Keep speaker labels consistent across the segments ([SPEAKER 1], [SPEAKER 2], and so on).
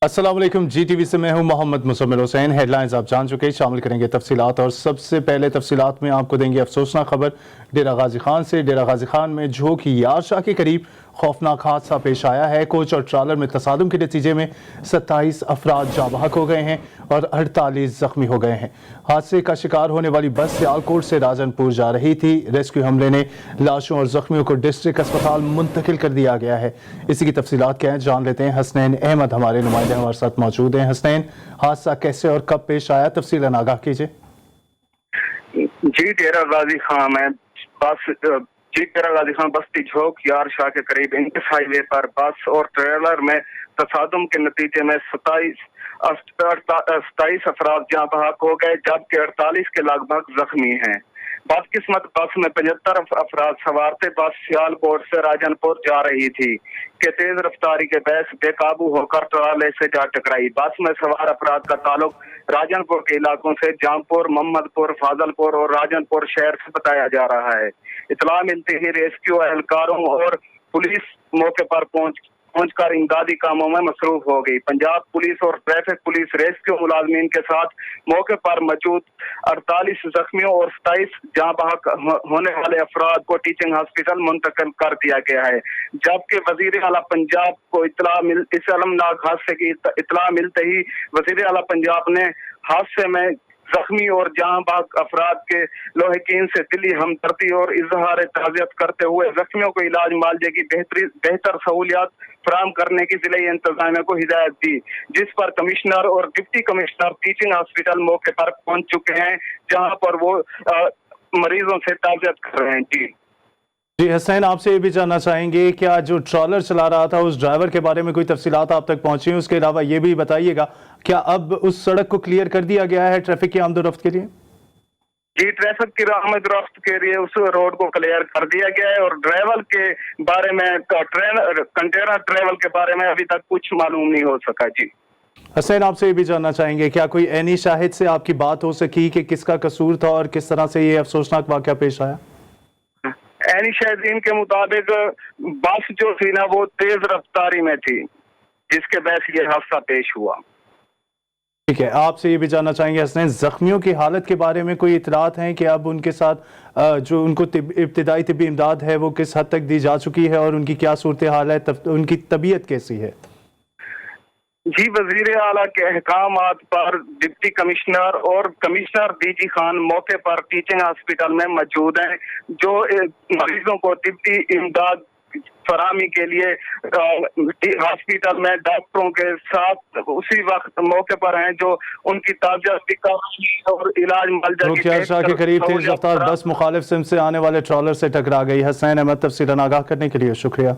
[SPEAKER 1] अस्सलाम वालेकुम। GTV से मैं हूं मोहम्मद मुसम्मिल हुसैन। हेडलाइंस आप जान चुके, शामिल करेंगे तफसीलात और सबसे पहले तफसीलात में आपको देंगे अफसोसनाक खबर डेरा गाजी खान से। डेरा गाजी खान में झोंक यारशाह के करीब खौफनाक हादसा पेश आया है। कोच और ट्रालर में तसादुम के नतीजे में 27 अफराद जाँ बहक हो गए हैं और 48 जख्मी हो गए हैं। हादसे का शिकार होने वाली बस सियालकोट से राजनपुर जा रही थी। रेस्क्यू हमले ने लाशों और जख्मियों को डिस्ट्रिक्ट अस्पताल मुंतकिल कर दिया गया है। इसी की तफसीलात क्या है जान लेते हैं। हसनैन अहमद हमारे नुमाइंदे हमारे साथ मौजूद हैं। हसनैन, हादसा कैसे और कब पेश आया, तफसीलन आगाह कीजिए।
[SPEAKER 2] जी, डेरा गाजी खान में डेरा गाजी खान बस्ती झोंक यारशाह के करीब इंतहा हाईवे पर बस और ट्रेलर में तसादुम के नतीजे में 27 अफराद जहाँ बहक हो गए, जबकि 48 के लगभग जख्मी हैं। बदकिस्मत बस में 75 अफराद सवार थे। बस सियालकोट से राजनपुर जा रही थी कि तेज रफ्तारी के बहस बेकाबू होकर ट्राले से जा टकराई। बस में सवार अफराद का ताल्लुक राजनपुर के इलाकों से जामपुर, मोहम्मदपुर, फाजलपुर और राजनपुर शहर से बताया जा रहा है। इतला मिलते ही रेस्क्यू एहलकारों और पुलिस मौके पर पहुंचकर इमदादी कामों में मसरूफ हो गई। पंजाब पुलिस और ट्रैफिक पुलिस रेस्क्यू मुलाजमीन के साथ मौके पर मौजूद 48 जख्मियों और 27 जाँ बहक होने वाले अफराद को टीचिंग हॉस्पिटल मुंतकिल कर दिया गया है। जबकि वजीर आला पंजाब को इस अलमनाक हादसे की इतला मिलते ही वजीर आला पंजाब ने हादसे में जख्मी और जहां बहक अफराद के लोहिकीन से दिली हमदर्दी और इजहार ताज़ियत करते हुए जख्मियों को इलाज मुआवजे की बेहतर सहूलियात फराहम करने की जिला इंतजामिया को हिदायत दी, जिस पर कमिश्नर और डिप्टी कमिश्नर टीचिंग हॉस्पिटल मौके पर पहुंच चुके हैं, जहां पर वो मरीजों से ताज़ियत कर रहे हैं।
[SPEAKER 1] जी हसनैन, आपसे ये भी जानना चाहेंगे, क्या जो ट्रॉलर चला रहा था उस ड्राइवर के बारे में कोई तफसीलात आप तक पहुंची हैं? उसके अलावा ये भी बताइएगा, क्या अब उस सड़क को क्लियर कर दिया गया है ट्रैफिक की आमदोरफ्त के लिए?
[SPEAKER 2] जी, ट्रैफिक की आमदोरफ्त के लिए उस रोड को क्लियर कर दिया गया है और ड्राइवर के बारे में कंटेनर ट्रेवल के बारे में अभी तक कुछ मालूम नहीं हो सका। जी
[SPEAKER 1] हसनैन, आपसे ये भी जानना चाहेंगे, क्या कोई ऐनी शाहिद से आपकी बात हो सकी कि किसका कसूर था और किस तरह से ये अफसोसनाक वाकया पेश आया?
[SPEAKER 2] ऐनी शाहिदीन के मुताबिक बस जो थी ना वो तेज रफ्तारी में थी, जिसके बहस ये हादसा पेश हुआ।
[SPEAKER 1] ठीक है, आपसे ये भी जानना चाहेंगे हसनैन, जख्मियों की हालत के बारे में कोई इतलात हैं कि अब उनके साथ जो उनको इब्तिदाई तिब्बी इमदाद है वो किस हद तक दी जा चुकी है और उनकी क्या सूरत हाल है, उनकी तबीयत कैसी है?
[SPEAKER 2] जी, वजीर आला के अहकामात पर डिप्टी कमिश्नर और कमिश्नर DG खान मौके पर टीचिंग हॉस्पिटल में मौजूद हैं, जो मरीजों को तिब्बी इमदाद फराहमी के लिए हॉस्पिटल में डॉक्टरों के साथ उसी वक्त मौके पर हैं, जो उनकी ताज़ियत और इलाज
[SPEAKER 1] मुआवजा के करीब तेज रफ्तार बस मुखालिफ सिम से आने वाले ट्रॉलर से टकरा गई। हसनैन अहमद, तफसीलन आगाह करने के लिए शुक्रिया।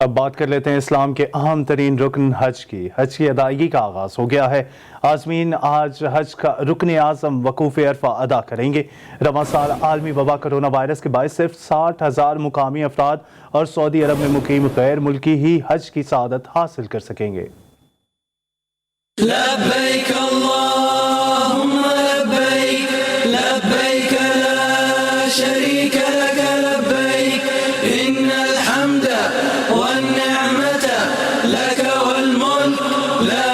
[SPEAKER 1] अब बात कर लेते हैं इस्लाम के अहम तरीन रुकन हज की। हज की अदायगी का आगाज़ हो गया है। आज़मीन आज हज का रुकन आज़म वकूफ़ अरफा अदा करेंगे। रवां साल आलमी वबा कोरोना वायरस के बायस सिर्फ 60,000 मुकामी अफराद और सऊदी अरब में मुकीम गैर मुल्की ही हज की सआदत हासिल कर सकेंगे।
[SPEAKER 3] लब्बैक अल्लाहुम्मा लब्बैक लब्बैक ला शरीक लक लब्बैक इन्नल हम्द वन निअमत लक वल मुल्क ला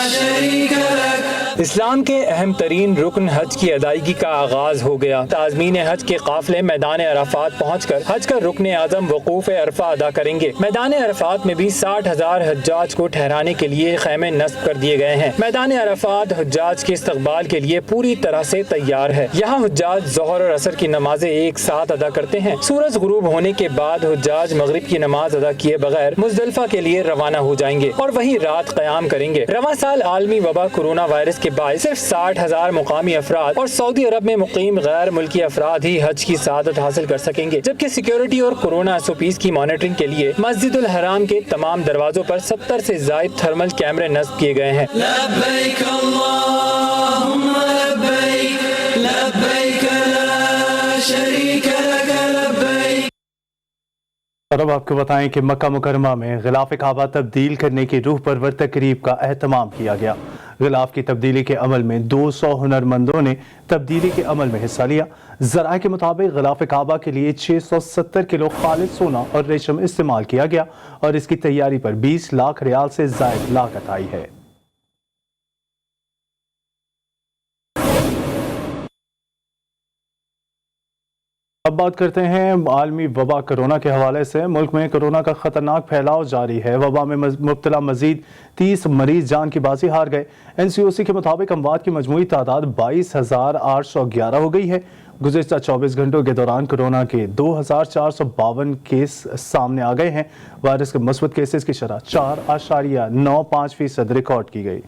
[SPEAKER 3] शरीक लक।
[SPEAKER 4] इस्लाम के अहम तरीन रुकन हज की अदायगी का आगाज हो गया। ताज़मीन हज के काफिले मैदान अरफात पहुँचकर हज का रुकन आज़म वकूफ़ अरफा अदा करेंगे। मैदान अरफात में भी 60,000 हज्जाज को ठहराने के लिए खैमे नस्ब कर दिए गए हैं। मैदान अरफात हज्जाज के इस्तकबाल के लिए पूरी तरह से तैयार है। यहाँ हज्जाज ज़ोहर और असर की नमाजें एक साथ अदा करते हैं। सूरज गुरूब होने के बाद हज्जाज मगरिब की नमाज अदा किए बगैर मुज़दलिफ़ा के लिए रवाना हो जाएंगे और वहीं रात क़याम करेंगे। रवां साल आलमी वबा कोरोना वायरस के बाद सिर्फ 60,000 मुकामी अफराद और सऊदी अरब में मुकीम गैर मुल्की अफराद ही हज की सआदत हासिल कर सकेंगे, जबकि सिक्योरिटी और कोरोना SOPs की मॉनिटरिंग के लिए मस्जिदुल हराम के तमाम दरवाजों पर 70 से ज़ायद थर्मल कैमरे नस्ब किए गए हैं।
[SPEAKER 3] लब्बैक अल्लाहुम्मा लब्बैक लब्बैक ला
[SPEAKER 1] और अब आपको बताएं कि मक्का मुकरमा में गिलाफ काबा तब्दील करने की रूह परवर तकरीब का एहतमाम किया गया। गिलाफ की तब्दीली के अमल में 200 हुनरमंदों ने तब्दीली के अमल में हिस्सा लिया। ज़राए के मुताबिक गिलाफ काबा के लिए 670 किलो खालिद सोना और रेशम इस्तेमाल किया गया और इसकी तैयारी पर 20 लाख रियाल से ज़ायद लागत आई है। अब बात करते हैं आलमी वबा कोरोना के हवाले से। मुल्क में कोरोना का खतरनाक फैलाव जारी है। वबा में मुब्तला मजीद 30 मरीज जान की बाजी हार गए। NCOC के मुताबिक अमवात की मजमूई तादाद 22,811 हो गई है। गुज़िश्ता 24 घंटों के दौरान कोरोना के 2,452 केस सामने आ गए हैं। वायरस के मुस्बत केसेस की शरह 4.95% रिकॉर्ड की गई।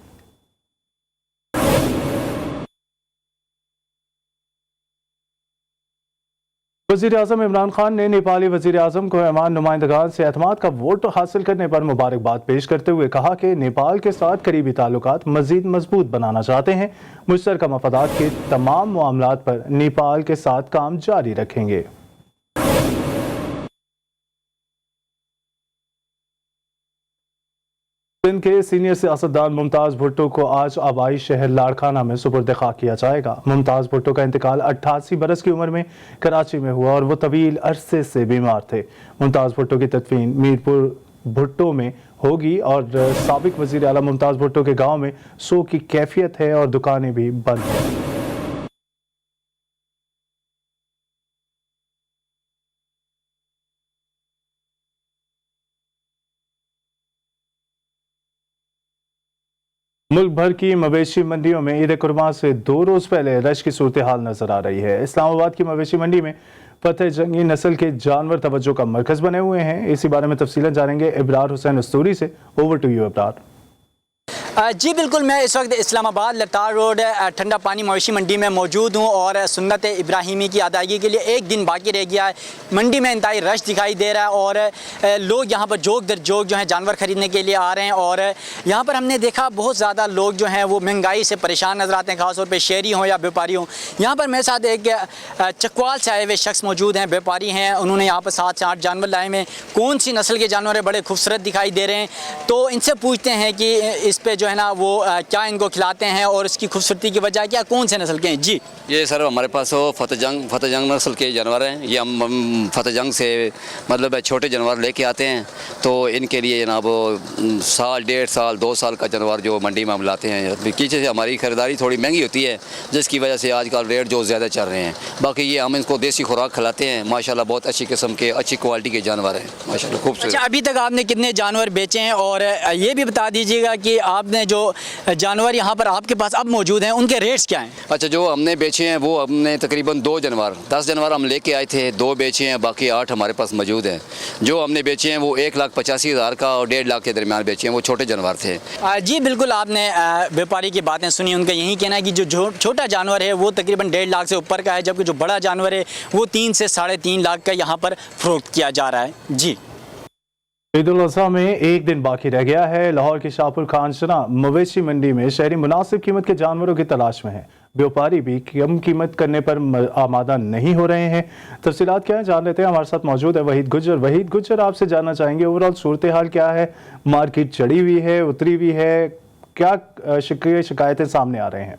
[SPEAKER 1] वज़ीर-ए-आज़म इमरान खान ने नेपाली वज़ीर-ए-आज़म को मेहमान नुमाइंदगान से एतमाद का वोट हासिल करने पर मुबारकबाद पेश करते हुए कहा कि नेपाल के साथ करीबी ताल्लुकात मज़ीद मजबूत बनाना चाहते हैं। मुश्तरका मफादात के तमाम मामलात पर नेपाल के साथ काम जारी रखेंगे। सिंध के सीनियर सियासतदान मुमताज़ भुट्टो को आज आबाई शहर लाड़काना में सुपुर्द खाक किया जाएगा। मुमताज़ भुट्टो का इंतकाल 88 बरस की उम्र में कराची में हुआ और वो तवील अरसे से बीमार थे। मुमताज़ भुट्टो की तदफीन मीरपुर भुट्टो में होगी और साबिक वज़ीर आला मुमताज़ भुट्टो के गाँव में सो की कैफियत है और दुकानें भी बंद हैं। मुल्क भर की मवेशी मंडियों में ईद कुर्बान से 2 रोज पहले रश की सूरत हाल नजर आ रही है। इस्लामाबाद की मवेशी मंडी में फतेह जंगी नस्ल के जानवर तवज्जो का मरकज बने हुए हैं। इसी बारे में तफसीलन जानेंगे इब्रार हुसैन उस्तूरी से। Over to you Ibrar.
[SPEAKER 5] जी बिल्कुल, मैं इस वक्त इस्लामाबाद लतार रोड ठंडा पानी मवेशी मंडी में मौजूद हूँ और सुन्नत इब्राहिमी की अदायगी के लिए एक दिन बाकी रह गया है। मंडी में इंतहाई रश दिखाई दे रहा है और लोग यहाँ पर जोक दर जोक जो है जानवर ख़रीदने के लिए आ रहे हैं। और यहाँ पर हमने देखा बहुत ज़्यादा लोग जो हैं वो महंगाई से परेशान नज़र आते हैं, ख़ासतौर पर शहरी हों या व्यापारी हों। यहाँ पर मेरे साथ एक चकवाल से आए हुए शख्स मौजूद हैं, व्यापारी हैं। उन्होंने यहाँ पर 7 से 8 जानवर लाए हैं। कौन सी नस्ल के जानवर है, बड़े खूबसूरत दिखाई दे रहे हैं। तो इनसे पूछते हैं कि इस पर जो है ना वो क्या इनको खिलाते हैं और इसकी खूबसूरती की वजह क्या, कौन से नस्ल के हैं? जी
[SPEAKER 6] ये सर हमारे पास वो फतेहजंग नस्ल के जानवर हैं। ये हम फतेहजंग से मतलब छोटे जानवर लेके आते हैं। तो इनके लिए जनाब साल 1.5 साल 2 साल का जानवर जो मंडी में हम लाते हैं। पीछे से हमारी ख़रीदारी थोड़ी महंगी होती है जिसकी वजह से आजकल रेट जो ज़्यादा चल रहे हैं। बाकी ये हम इनको देसी खुराक खिलाते हैं। माशाल्लाह बहुत अच्छी किस्म के अच्छी क्वालिटी के जानवर हैं माशाल्लाह खूबसूरत।
[SPEAKER 5] अच्छा, अभी तक आपने कितने जानवर बेचे हैं और ये भी बता दीजिएगा कि आपने जो जानवर यहाँ पर आपके पास अब मौजूद हैं उनके रेट्स क्या हैं?
[SPEAKER 6] अच्छा, जो हमने बेचे हैं वो हमने तकरीबन 2 जानवर 10 जानवर हम लेके आए थे, 2 बेचे हैं, बाकी 8 हमारे पास मौजूद हैं। जो हमने बेचे हैं वो 1,85,000 का और 1.5 लाख के दरमियान बेचे हैं। वो छोटे जानवर थे।
[SPEAKER 5] जी बिल्कुल, आपने व्यापारी की बातें सुनी। उनका यही कहना है कि जो छोटा जानवर है वो तकरीबन 1.5 लाख से ऊपर का है, जबकि जो बड़ा जानवर है वो 3 से 3.5 लाख का यहाँ पर फरोख्त किया जा रहा है। जी
[SPEAKER 1] ईद उल अज़हा में एक दिन बाकी रह गया है। लाहौर की शाहपुर खानशना मवेशी मंडी में शहरी मुनासिब कीमत के जानवरों की तलाश में है। व्यापारी भी कम कीमत करने पर आमादा नहीं हो रहे हैं। तफसीलात क्या है जान लेते हैं। हमारे साथ मौजूद है वहीद गुज्जर। वहीद गुज्जर, आपसे जानना चाहेंगे ओवरऑल सूरत हाल क्या है? मार्केट चढ़ी हुई है, उतरी हुई है? क्या शिकायतें सामने आ रहे हैं?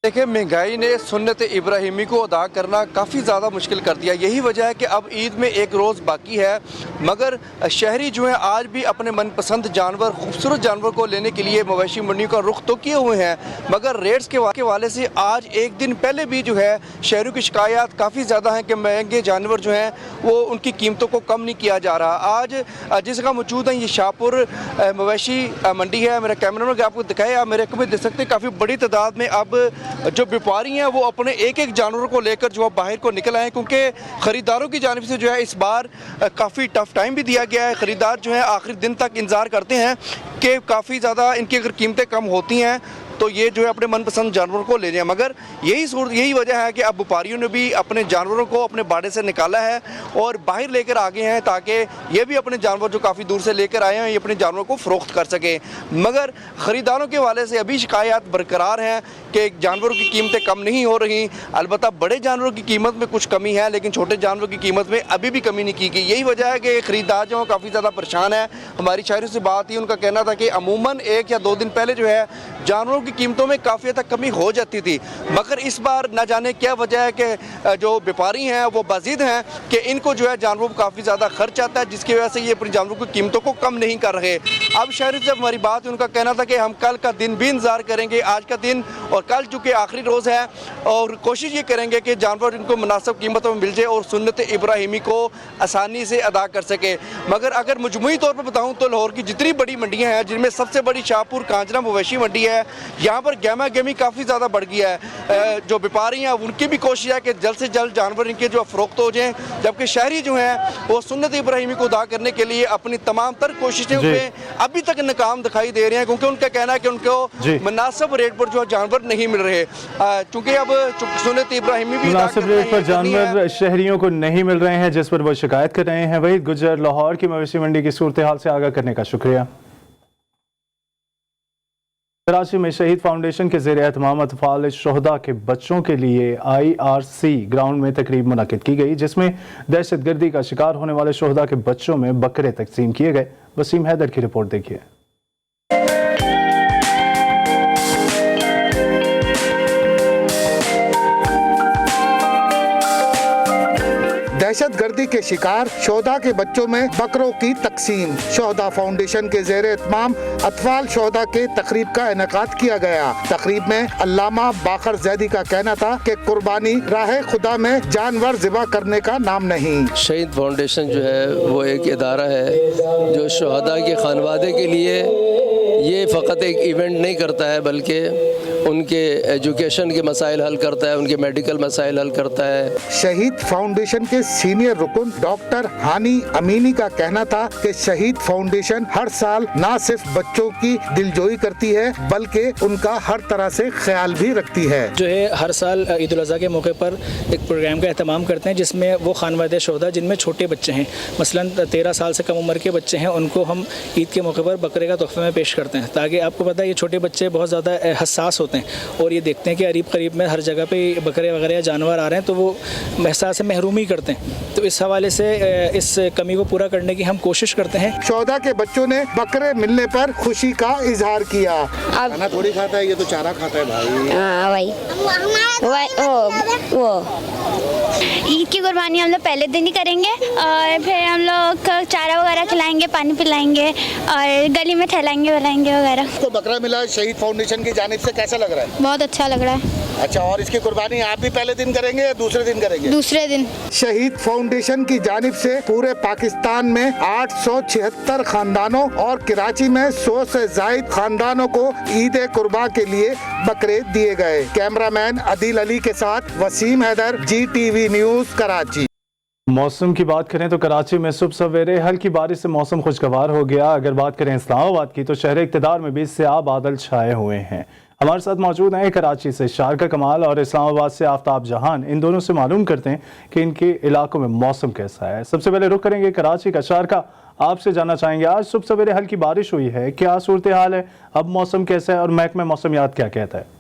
[SPEAKER 7] देखिए, महंगाई ने सुन्नत इब्राहिमी को अदा करना काफ़ी ज़्यादा मुश्किल कर दिया। यही वजह है कि अब ईद में एक रोज़ बाकी है, मगर शहरी जो हैं आज भी अपने मनपसंद जानवर, खूबसूरत जानवर को लेने के लिए मवेशी मंडियों का रुख तो किए हुए हैं, मगर रेट्स के वाले से आज एक दिन पहले भी जो है शहरों की शिकायत काफ़ी ज़्यादा हैं कि महंगे जानवर जो हैं वो उनकी कीमतों को कम नहीं किया जा रहा। आज जिस जगह मौजूद हैं ये शाहपुर मवेशी मंडी है। मेरा कैमरा में आपको दिखाया, आप मेरे को भी देख सकते हैं काफ़ी बड़ी तादाद में अब जो व्यापारी हैं वो अपने एक एक जानवर को लेकर जो है बाहर को निकल आए, क्योंकि ख़रीदारों की जानिब से जो है इस बार काफ़ी टफ टाइम भी दिया गया है। ख़रीदार जो है आखिरी दिन तक इंतज़ार करते हैं कि काफ़ी ज़्यादा इनकी अगर कीमतें कम होती हैं तो ये जो है अपने मनपसंद जानवरों को ले जाएं, मगर यही वजह है कि अब व्यापारियों ने भी अपने जानवरों को अपने बाड़े से निकाला है और बाहर लेकर आ गए हैं ताकि ये भी अपने जानवर जो काफ़ी दूर से लेकर आए हैं ये अपने जानवरों को फ़रोख्त कर सकें। मगर ख़रीदारों के हवाले से अभी शिकायत बरकरार हैं कि जानवरों की कीमतें कम नहीं हो रही। अलबत्ता बड़े जानवरों की कीमत में कुछ कमी है, लेकिन छोटे जानवरों की कीमत में अभी भी कमी नहीं की गई। यही वजह है कि ख़रीदार जो काफ़ी ज़्यादा परेशान है। हमारी शायरों से बात ही, उनका कहना था कि अमूमन 1 या 2 दिन पहले जो है जानवरों की कीमतों में काफ़ी हद तक कमी हो जाती थी, मगर इस बार न जाने क्या वजह है कि जो व्यापारी हैं वो बाज़िद हैं कि इनको जो है जानवरों पर काफ़ी ज़्यादा खर्च आता है, जिसकी वजह से ये अपने जानवरों की कीमतों को कम नहीं कर रहे। अब शहर से हमारी बात, उनका कहना था कि हम कल का दिन भी इंतज़ार करेंगे, आज का दिन और कल चूँकि आखिरी रोज़ है, और कोशिश ये करेंगे कि जानवर इनको मुनासिब कीमतों में मिल जाए और सुन्नत इब्राहिमी को आसानी से अदा कर सके। मगर अगर मजमूई तौर पर बताऊँ तो लाहौर की जितनी बड़ी मंडियाँ हैं, जिनमें सबसे बड़ी शाहपुर कांचना मवेशी मंडी है, यहाँ पर गहमा गहमी काफ़ी ज़्यादा बढ़ गया है। जो व्यापारी हैं उनकी भी कोशिश है कि जल्द से जल्द जानवर इनके जो फ़रोख्त हो जाएँ, जबकि शहरी जो हैं वो सुन्नत इब्राहिमी को अदा करने के लिए अपनी तमाम तर कोशिशें उसमें अभी तक नाकाम दिखाई दे रहे हैं, क्योंकि उनका कहना है कि उनको मुनासिब रेट पर जो जानवर नहीं मिल रहे। चूँकि अब सुन्नत इब्राहिमी भी
[SPEAKER 1] मुनासिब रेट पर जानवर शहरियों को नहीं मिल रहे हैं, जिस पर वो शिकायत कर रहे हैं। वही गुजर लाहौर की मवेशी मंडी की सूरत हाल से आगाह करने का शुक्रिया। कराची में शहीद फाउंडेशन के ज़ेर एहतमाम अतफाल शुहदा के बच्चों के लिए IRC ग्राउंड में तकरीब मुनक़िद की गई, जिसमें दहशतगर्दी का शिकार होने वाले शुहदा के बच्चों में बकरे तकसीम किए गए। वसीम हैदर की रिपोर्ट देखिए।
[SPEAKER 8] दहशतगर्दी के शिकार शोहदा के बच्चों में बकरों की तकसीम। शोहदा फाउंडेशन के ज़ेर एहतमाम अतफाल शोहदा के तकरीब का इनेकाद किया गया। तकरीब में अल्लामा बाकर जैदी का कहना था कि कुर्बानी राह खुदा में जानवर ज़िबा करने का नाम नहीं।
[SPEAKER 9] शहीद फाउंडेशन जो है वो एक इदारा है जो शोहदा के खानवादे के लिए ये फ़कत एक इवेंट नहीं करता है, बल्कि उनके एजुकेशन के मसाइल हल करता है, उनके मेडिकल मसाइल हल करता है।
[SPEAKER 8] शहीद फाउंडेशन के सीनियर रुकन डॉक्टर हानी अमीनी का कहना था कि शहीद फाउंडेशन हर साल न सिर्फ बच्चों की दिलजोई करती है, बल्कि उनका हर तरह से ख्याल भी रखती है।
[SPEAKER 10] जो है हर साल ईद उल अज़हा के मौके पर एक प्रोग्राम का एहतमाम करते हैं, जिसमें वो खानवादे शोहदा जिनमें छोटे बच्चे हैं, मसलन 13 साल से कम उम्र के बच्चे हैं, उनको हम ईद के मौके पर बकरे का तोहफे में पेश करते हैं, ताकि आपको पता है ये छोटे बच्चे बहुत ज़्यादा हसास होते हैं और ये देखते हैं कि करीब करीब में हर जगह पे बकरे वगैरह या जानवर आ रहे हैं, तो वो एहसास से महरूमी करते हैं। तो इस हवाले से इस कमी को पूरा करने की हम कोशिश करते हैं।
[SPEAKER 8] शोहदा के बच्चों ने बकरे मिलने पर खुशी का इजहार किया।
[SPEAKER 11] खाना थोड़ी खाता है, ये तो चारा खाता है भाई। वो
[SPEAKER 12] ईद की कुर्बानी हम लोग पहले दिन ही करेंगे और फिर हम लोग चारा वगैरह खिलाएंगे, पानी पिलाएंगे और गली में ठहलाएंगे वलाएंगे वगैरह।
[SPEAKER 8] तो बकरा मिला शहीद फाउंडेशन की जानिब से, कैसा लग रहा है?
[SPEAKER 12] बहुत अच्छा लग रहा है।
[SPEAKER 8] अच्छा, और इसकी कुर्बानी आप भी पहले दिन करेंगे या दूसरे दिन करेंगे?
[SPEAKER 12] दूसरे दिन।
[SPEAKER 8] शहीद फाउंडेशन की जानिब से पूरे पाकिस्तान में 876 खानदानों और कराची में 100 से ज़ायद खानदानों को ईद कुर्बान के लिए बकरे दिए गए। कैमरामैन अदील अली के साथ वसीम हैदर, GTV न्यूज़, कराची।
[SPEAKER 1] मौसम की बात करें तो कराची में सुबह सवेरे हल्की बारिश से मौसम खुशगवार हो गया। अगर बात करें इस्लामाबाद की तो शहर इक़्तिदार में भी स्याह बादल छाए हुए हैं। हमारे साथ मौजूद हैं कराची से शारका कमाल और इस्लामाबाद से आफ्ताब जहान। इन दोनों से मालूम करते हैं कि इनके इलाकों में मौसम कैसा है। सबसे पहले रुख करेंगे कराची का। शारका, आपसे जानना चाहेंगे, आज सुबह सवेरे हल्की बारिश हुई है, क्या सूरत हाल है, अब मौसम कैसा है और महकमा मौसमियात क्या कहता है?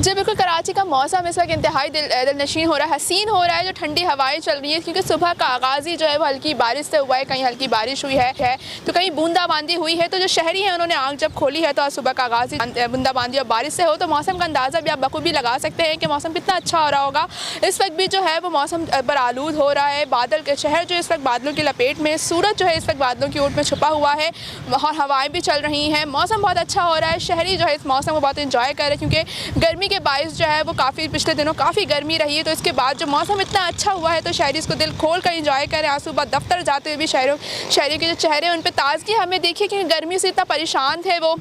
[SPEAKER 13] जी बिल्कुल, कराची का मौसम इस वक्त इंतहाई दिलनशीन हो रहा है, हसीन हो रहा है। जो ठंडी हवाएं चल रही हैं, क्योंकि सुबह का आगाज़ ही जो है वो हल्की बारिश से हुआ है। कहीं हल्की बारिश हुई है तो कहीं बूंदाबांदी हुई है। तो जो शहरी हैं उन्होंने आंख जब खोली है तो आज सुबह का आगाज़ ही बूंदाबांदी और बारिश से हो, तो मौसम का अंदाज़ा भी आप बखूबी लगा सकते हैं कि मौसम कितना अच्छा हो रहा होगा। इस वक्त भी जो है वो मौसम पर आलूद हो रहा है। बादल के शहर जो इस वक्त बादलों की लपेट में, सूरज जो है इस वक्त बादलों की ओट में छुपा हुआ है और हवाएँ भी चल रही हैं। मौसम बहुत अच्छा हो रहा है। शहरी जो है इस मौसम को बहुत इंजॉय कर रहे हैं, क्योंकि गर्मी के बायस जो है वो काफ़ी पिछले दिनों काफ़ी गर्मी रही है। तो इसके बाद जो मौसम इतना अच्छा हुआ है तो शहरी इसको दिल खोल कर इंजॉय करें। आज सुबह दफ्तर जाते हुए भी शहरियों के जो चेहरे उन पर ताजगी हमें देखिए, क्योंकि गर्मी से इतना परेशान थे वो।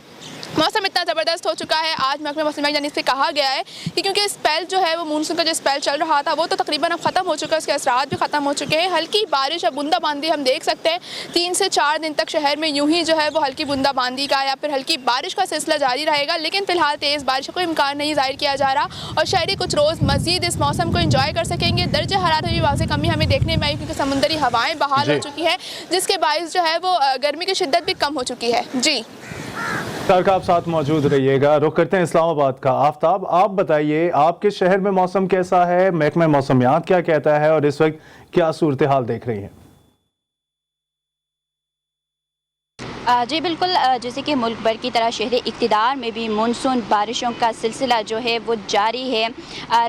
[SPEAKER 13] मौसम इतना ज़बरदस्त हो चुका है। आज महकमा मौसम यानी से कहा गया है कि क्योंकि स्पेल जो है वो मानसून का जो स्पेल चल रहा था वो तो तकरीबन अब ख़त्म हो चुका है, उसके असरात भी ख़त्म हो चुके हैं। हल्की बारिश या बूंदाबांदी हम देख सकते हैं 3 से 4 दिन तक शहर में यूं ही जो है वो हल्की बूंदाबांदी का या फिर हल्की बारिश का सिलसिला जारी रहेगा, लेकिन फिलहाल तेज़ बारिश का कोई इम्कान नहीं जाहिर किया जा रहा और शहरी कुछ रोज़ मज़ीद इस मौसम को इंजॉय कर सकेंगे। दर्जे हरारत में भी वाज़ेह कमी हमें देखने में आई क्योंकि समुद्री हवाएँ बहाल हो चुकी है, जिसके बायस जो है वो गर्मी की शिद्दत भी कम हो चुकी है। जी
[SPEAKER 1] तारका, आप साथ मौजूद रहिएगा। रुख करते हैं इस्लामाबाद का। आफ्ताब, आप बताइए आपके शहर में मौसम कैसा है, महकमा मौसमियात क्या कहता है और इस वक्त क्या सूरत हाल देख रही हैं?
[SPEAKER 14] जी बिल्कुल, जैसे कि मुल्क भर की तरह शहर इक़्तिदार में भी मानसून बारिशों का सिलसिला जो है वो जारी है।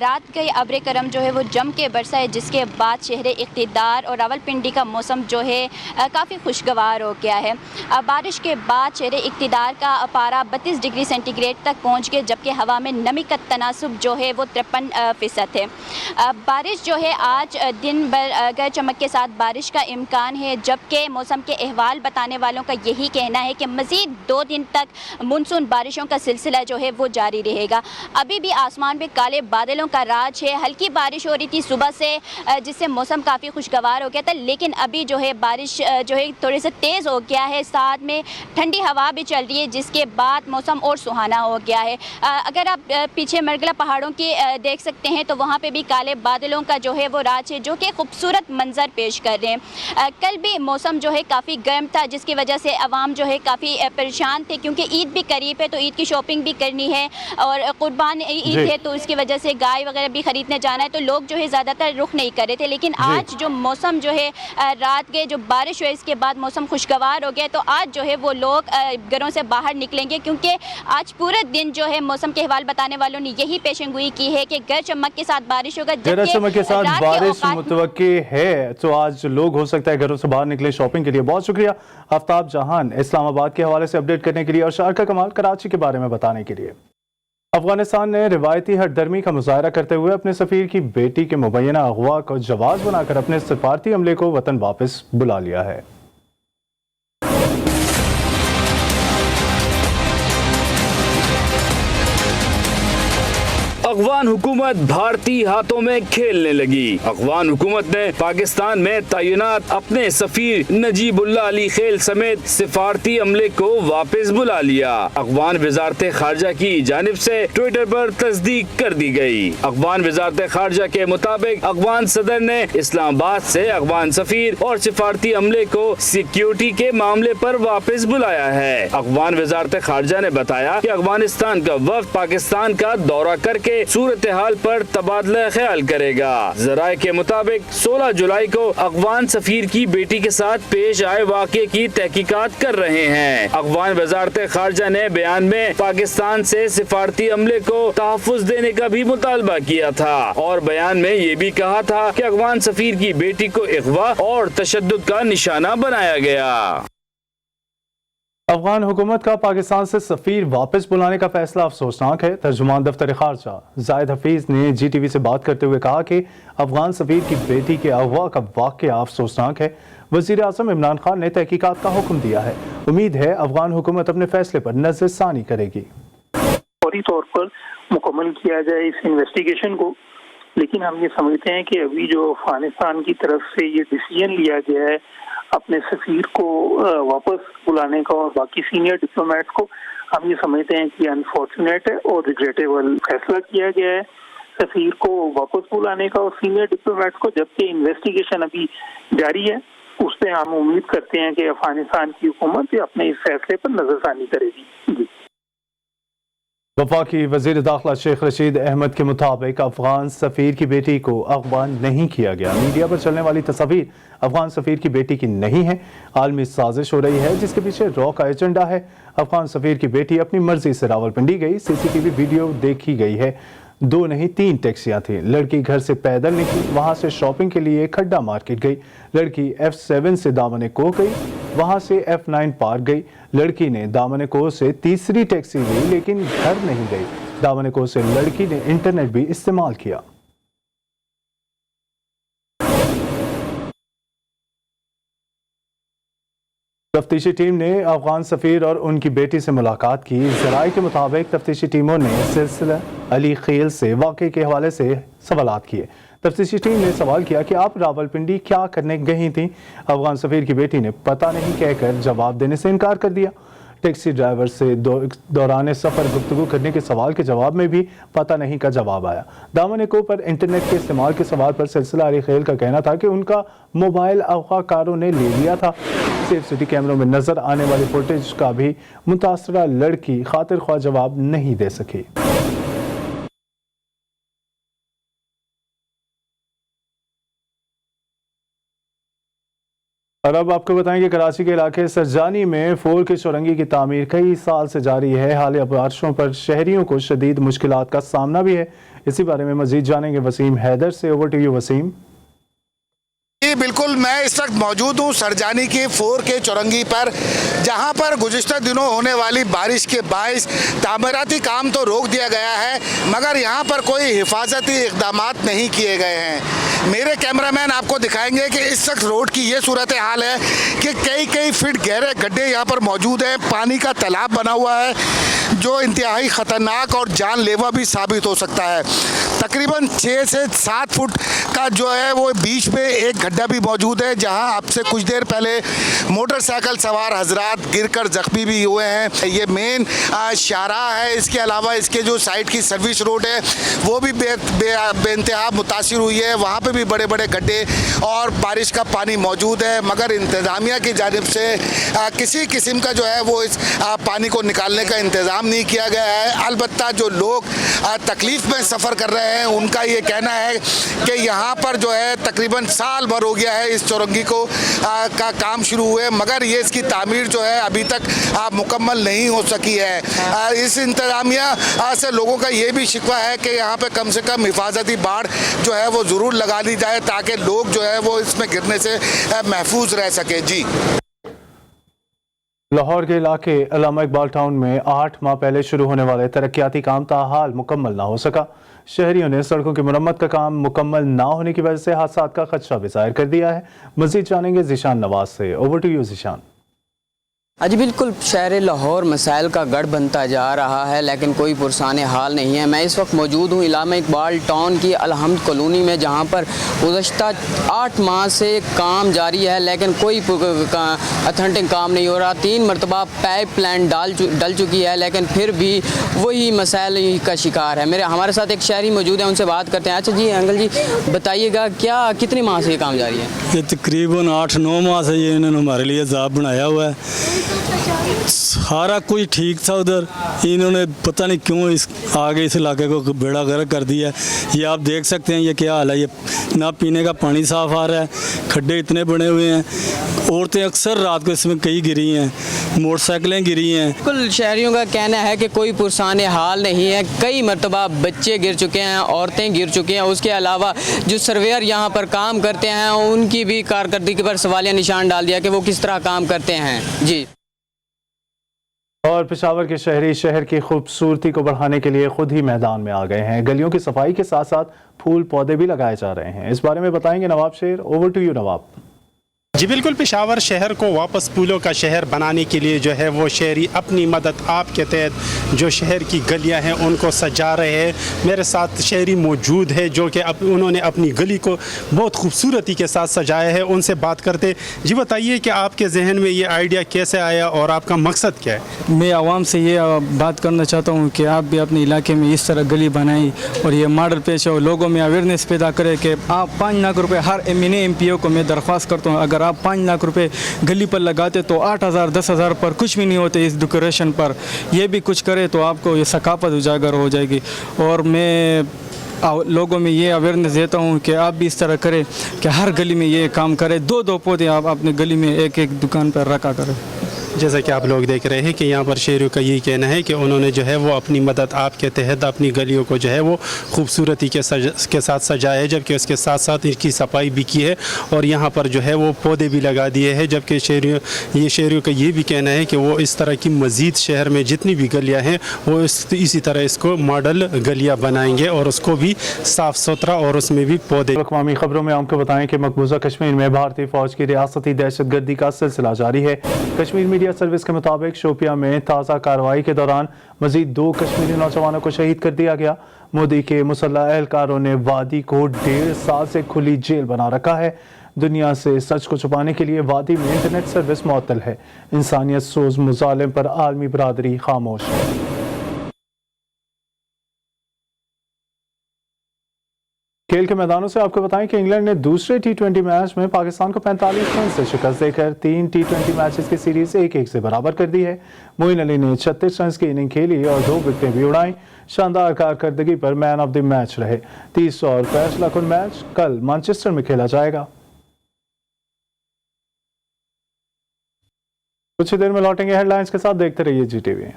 [SPEAKER 14] रात गई अब्र करम जो है वो जम के बरसा है, जिसके बाद शहर इक़्तिदार और रावलपिंडी का मौसम जो है काफ़ी खुशगवार हो गया है। बारिश के बाद शहर इक़्तिदार का पारा 32 डिग्री सेंटीग्रेड तक पहुँच गया, जबकि हवा में नमी का तनासुब जो है वो 53% है। बारिश जो है आज दिन भर गरज चमक के साथ बारिश का इम्कान है, जबकि मौसम के अहवाल बताने वालों का यही कहना है कि मज़ीद 2 दिन तक मानसून बारिशों का सिलसिला जो है वो जारी रहेगा। अभी भी आसमान में काले बादलों का राज है। हल्की बारिश हो रही थी सुबह से, जिससे मौसम काफ़ी खुशगवार हो गया था, लेकिन अभी जो है बारिश जो है थोड़े से तेज़ हो गया है, साथ में ठंडी हवा भी चल रही है, जिसके बाद मौसम और सुहाना हो गया है। अगर आप पीछे मरगला पहाड़ों की देख सकते हैं तो वहाँ पर भी काले बादलों का जो है वो राज है, जो कि खूबसूरत मंजर पेश कर रहे हैं। कल भी मौसम जो है काफ़ी गर्म था, जिसकी वजह से आवाम जो है काफ़ी परेशान थे, क्योंकि ईद भी करीब है तो ईद की शॉपिंग भी करनी है और कुर्बान ईद है, तो इसकी वजह से गाय वगैरह भी ख़रीदने जाना है, तो लोग जो है ज़्यादातर रुख नहीं कर रहे थे। लेकिन आज जो मौसम जो है रात के जो बारिश हुई इसके बाद मौसम खुशगवार हो गया, तो आज जो है वो लोग घरों से बाहर निकलेंगे, क्योंकि आज पूरे दिन जो है मौसम के हवाल बताने वालों ने यही पेशेंगोई की है कि गरज चमक के साथ बारिश होगा।
[SPEAKER 1] गरज चमक के साथ बारिश मुतवक्की है, तो आज लोग हो सकता है घरों से बाहर निकले शॉपिंग के लिए। बहुत शुक्रिया आफ्ताब जहान इस्लामाबाद के हवाले से अपडेट करने के लिए और शारका कमाल कराची के बारे में बताने के लिए। अफगानिस्तान ने रिवायती हरदर्मी का मुजाहरा करते हुए अपने सफीर की बेटी के मुबैना अगवा को जवाब बनाकर अपने सफारती अमले को वतन वापस बुला लिया है।
[SPEAKER 15] अफगान हुकूमत भारतीय हाथों में खेलने लगी। अफगान हुकूमत ने पाकिस्तान में तैनात अपने सफीर नजीबुल्लाह अली खेल समेत सिफारती अमले को वापस बुला लिया। अफगान वजारत खारजा की जानिब से ट्विटर पर तस्दीक कर दी गई। अफगान वजारत खारजा के मुताबिक अफगान सदर ने इस्लामाबाद से अफगान सफीर और सिफारती अमले को सिक्योरिटी के मामले पर वापस बुलाया है। अफगान वजारत खारजा ने बताया कि अफगानिस्तान का वफ्द पाकिस्तान का दौरा करके सूरत हाल पर तबादला ख्याल करेगा। जराये के मुताबिक 16 जुलाई को अफगान सफीर की बेटी के साथ पेश आए वाक़े की तहकीकात कर रहे हैं। अफगान वजारत खारजा ने बयान में पाकिस्तान से सिफारती अमले को तहफ़्फ़ुज़ देने का भी मुतालबा किया था और बयान में ये भी कहा था कि अफगान सफीर की बेटी को इग़वा और तशद्दुद का निशाना बनाया गया।
[SPEAKER 1] अफगान हुकूमत का पाकिस्तान से सफीर वापस बुलाने का फैसला अफसोसनाक है। तर्जुमान दफ्तर खारजा जाहिद हफीज ने GTV से बात करते हुए कहा कि अफगान सफीर की बेटी के अगवा का वाक़या अफसोसनाक है। वज़ीर आज़म इमरान खान ने तहकीकात का हुक्म दिया है। उम्मीद है अफगान हुकूमत अपने फैसले पर नज़रसानी करेगी।
[SPEAKER 16] फौरी तौर पर मुकम्मल किया जाए इस इन्वेस्टिगेशन को, लेकिन हम ये समझते हैं कि अभी जो अफगानिस्तान की तरफ से ये डिसीजन लिया गया है अपने सफीर को वापस बुलाने का और बाकी सीनियर डिप्लोमेट को, हम ये समझते हैं कि अनफॉर्चुनेट है और रिग्रेटेबल फैसला किया गया है सफीर को वापस बुलाने का और सीनियर डिप्लोमेट को, जबकि इन्वेस्टिगेशन अभी जारी है। उस पर हम उम्मीद करते हैं कि अफगानिस्तान की हुकूमत अपने इस फैसले पर नजरसानी करेगी। जी।
[SPEAKER 1] वफाकी वज़ीर दाखिला शेख रशीद अहमद के मुताबिक अफगान सफ़ीर की बेटी को अगवा नहीं किया गया। मीडिया पर चलने वाली तस्वीर अफगान सफ़ीर की बेटी की नहीं है। आलमी साजिश हो रही है जिसके पीछे रॉ का एजेंडा है। अफगान सफ़ीर की बेटी अपनी मर्जी से रावलपिंडी गई। CCTV वीडियो देखी गई है। 2 नहीं 3 टैक्सियां थी। लड़की घर से पैदल निकली, वहां से शॉपिंग के लिए खड्डा मार्केट गई। लड़की F7 से दामन कोह गई, वहां से F9 पार्क गई। लड़की ने दामन कोह से तीसरी टैक्सी ली, लेकिन घर नहीं गई। दामन कोह से लड़की ने इंटरनेट भी इस्तेमाल किया। तफ्तीशी टीम ने अफगान सफ़ीर और उनकी बेटी से मुलाकात की। ज़राए के मुताबिक तफ्तीशी टीमों ने सिलसिला अली खेल से वाक़े के हवाले से सवालात किए। तफ्तीशी टीम ने सवाल किया कि आप रावलपिंडी क्या करने गई थीं। अफगान सफ़ीर की बेटी ने पता नहीं कहकर जवाब देने से इनकार कर दिया। टैक्सी ड्राइवर से दौरान सफ़र गुफ्तगू करने के सवाल के जवाब में भी पता नहीं का जवाब आया। दामन एको पर इंटरनेट के इस्तेमाल के सवाल पर सिलसिला अली खेल का कहना था कि उनका मोबाइल अगवाकारों ने ले लिया था। सेफ सिटी कैमरों में नजर आने वाली फुटेज का भी मुतासरा लड़की खातिर ख्वाह जवाब नहीं दे सकी। और अब आपको बताएं कि कराची के इलाके सरजानी में फोर के चौरंगी की तामीर कई साल से जारी है। हालिया बारिशों पर शहरियों को शदीद मुश्किलात का सामना भी है। इसी बारे में मजीद जानेंगे वसीम हैदर से। Over to you Waseem.
[SPEAKER 8] जी बिल्कुल, मैं इस वक्त मौजूद हूँ सरजानी की फोर के चौरंगी पर, जहाँ पर गुज़िश्ता दिनों होने वाली बारिश के बाइस तामीराती काम तो रोक दिया गया है, मगर यहाँ पर कोई हिफाजती इक़दामात नहीं किए गए हैं। मेरे कैमरामैन आपको दिखाएंगे कि इस वक्त रोड की ये सूरत हाल है कि कई फीट गहरे गड्ढे यहाँ पर मौजूद हैं। पानी का तालाब बना हुआ है जो इंतहाई ख़तरनाक और जानलेवा भी साबित हो सकता है। तकरीबन 6 से 7 फुट का जो है वो बीच में एक गड्ढा भी मौजूद है, जहां आपसे कुछ देर पहले मोटरसाइकिल सवार हजरात गिरकर जख्मी भी हुए हैं। ये मेन शाहराह है। इसके अलावा इसके जो साइड की सर्विस रोड है वो भी बेइंतहा मुतासिर हुई है। वहाँ पे भी बड़े बड़े गड्ढे और बारिश का पानी मौजूद है, मगर इंतज़ामिया की जानिब से किसी किस्म का जो है वो इस पानी को निकालने का इंतज़ाम नहीं किया गया है। अलबत्ता जो लोग तकलीफ़ में सफ़र कर रहे हैं उनका ये कहना है कि यहाँ पर जो है तकरीबन साल भर हो गया है इस चौरंगी को का काम शुरू हुए, मगर ये इसकी तामीर जो है अभी तक मुकम्मल नहीं हो सकी है। इस इंतज़ामिया से लोगों का ये भी शिकवा है कि यहाँ पे कम से कम हिफाजती बाड़ जो है वो ज़रूर लगा दी जाए ताकि लोग जो है वो इसमें गिरने से महफूज रह सके। जी,
[SPEAKER 1] लाहौर के इलाके अल्लामा इकबाल टाउन में 8 माह पहले शुरू होने वाले तरक्याती काम ताहाल मुकम्मल ना हो सका। शहरियों ने सड़कों की मरम्मत का काम मुकम्मल ना होने की वजह से हादसात का खदशा भी जाहिर कर दिया है। मजीद जानेंगे ज़ीशान नवाज से। Over to you Zeeshan.
[SPEAKER 17] जी बिल्कुल, शहर लाहौर मसाइल का गढ़ बनता जा रहा है, लेकिन कोई पुरसान हाल नहीं है। मैं इस वक्त मौजूद हूँ अल्लामा इकबाल टाउन की अलहम्द कॉलोनी में, जहाँ पर गुज़श्ता 8 माह से काम जारी है, लेकिन कोई अथेंटिक काम नहीं हो रहा। 3 मरतबा पाइप लाइन डल चुकी है, लेकिन फिर भी वही मसाइल का शिकार है। हमारे साथ एक शहरी मौजूद है, उनसे बात करते हैं। अच्छा जी, अंकल जी बताइएगा, कितने माह से ये काम जारी है?
[SPEAKER 18] ये तकरीबन 8-9 माह से ये इन्होंने हमारे लिए जाब बनाया हुआ है। सारा कुछ ठीक था उधर, इन्होंने पता नहीं क्यों आगे इस इलाके को बेड़ा गर्क कर दिया है। ये आप देख सकते हैं ये क्या हाल है। ये ना पीने का पानी साफ आ रहा है, खड्डे इतने बने हुए हैं। औरतें अक्सर रात को इसमें कई गिरी हैं, मोटरसाइकिलें गिरी हैं।
[SPEAKER 17] बिल्कुल, शहरियों का कहना है कि कोई पुरसान हाल नहीं है। कई मरतबा बच्चे गिर चुके हैं, औरतें गिर चुकी हैं। उसके अलावा जो सर्वेयर यहाँ पर काम करते हैं उनकी भी कारकर्दगी पर सवालिया निशान डाल दिया कि वो किस तरह काम करते हैं। जी,
[SPEAKER 1] और पेशावर के शहरी शहर की खूबसूरती को बढ़ाने के लिए खुद ही मैदान में आ गए हैं। गलियों की सफाई के साथ साथ फूल पौधे भी लगाए जा रहे हैं। इस बारे में बताएंगे नवाब शेर। ओवर टू यू नवाब।
[SPEAKER 19] जी बिल्कुल, पेशावर शहर को वापस फूलों का शहर बनाने के लिए जो है वो शहरी अपनी मदद आप के तहत जो शहर की गलियां हैं उनको सजा रहे हैं। मेरे साथ शहरी मौजूद है जो कि उन्होंने अपनी गली को बहुत खूबसूरती के साथ सजाया है। उनसे बात करते। जी बताइए कि आपके जहन में ये आइडिया कैसे आया और आपका मकसद क्या है?
[SPEAKER 18] मैं आवाम से ये बात करना चाहता हूँ कि आप भी अपने इलाके में इस तरह गली बनाएं और ये मॉडल पेश हो, लोगों में अवेयरनेस पैदा करें कि आप 5 लाख रुपये हर MPO को मैं दरख्वास्त करता हूँ, अगर आप 5 लाख रुपए गली पर लगाते तो 8,000-10,000 पर कुछ भी नहीं होते इस डेकोरेशन पर। ये भी कुछ करे तो आपको ये सकाफत उजागर हो जाएगी। और मैं लोगों में ये अवेयरनेस देता हूँ कि आप भी इस तरह करें कि हर गली में ये काम करें। 2-2 पौधे आप अपने गली में एक दुकान पर रखा करें।
[SPEAKER 19] जैसा कि आप लोग देख रहे हैं कि यहाँ पर शहरियों का यही कहना है कि उन्होंने जो है वो अपनी मदद आप के तहत अपनी गलियों को जो है वो खूबसूरती के साथ सजाया है, जबकि उसके साथ साथ इनकी सफाई भी की है और यहाँ पर जो है वो पौधे भी लगा दिए हैं। जबकि शहरियों का ये भी कहना है कि वो इस तरह की मज़ीद शहर में जितनी भी गलियाँ हैं वो इसी तरह इसको मॉडल गलियाँ बनाएंगे और उसको भी साफ़ सुथरा और उसमें भी पौधे।
[SPEAKER 1] अक़वामी खबरों में आपको बताएं कि मकबूजा कश्मीर में भारतीय फौज की रियासती दहशतगर्दी का सिलसिला जारी है। कश्मीर मीडिया सर्विस के मुताबिक शोपिया में ताज़ा कार्रवाई के दौरान मजीद 2 कश्मीरी नौजवानों को शहीद कर दिया गया। मोदी के मुसल्लह एहलकारों ने वादी को 1.5 साल से खुली जेल बना रखा है। दुनिया से सच को छुपाने के लिए वादी में इंटरनेट सर्विस मुअत्तल है। इंसानियत सोज मुजालिम पर आलमी बरादरी खामोश है। खेल के मैदानों से आपको बताएं कि इंग्लैंड ने दूसरे T20 मैच में पाकिस्तान को 45 रन से शिकस्त देकर 3 T20 मैचेस की सीरीज 1-1 से बराबर कर दी है। मोइन अली ने 36 रन की इनिंग खेली और 2 विकेटें भी उड़ाई। शानदार कारकर्दगी पर मैन ऑफ द मैच रहे। 30 और फैसला कुन मैच कल मैनचेस्टर में खेला जाएगा। कुछ ही देर में लौटेंगे हेडलाइंस के साथ, देखते रहिए GTV।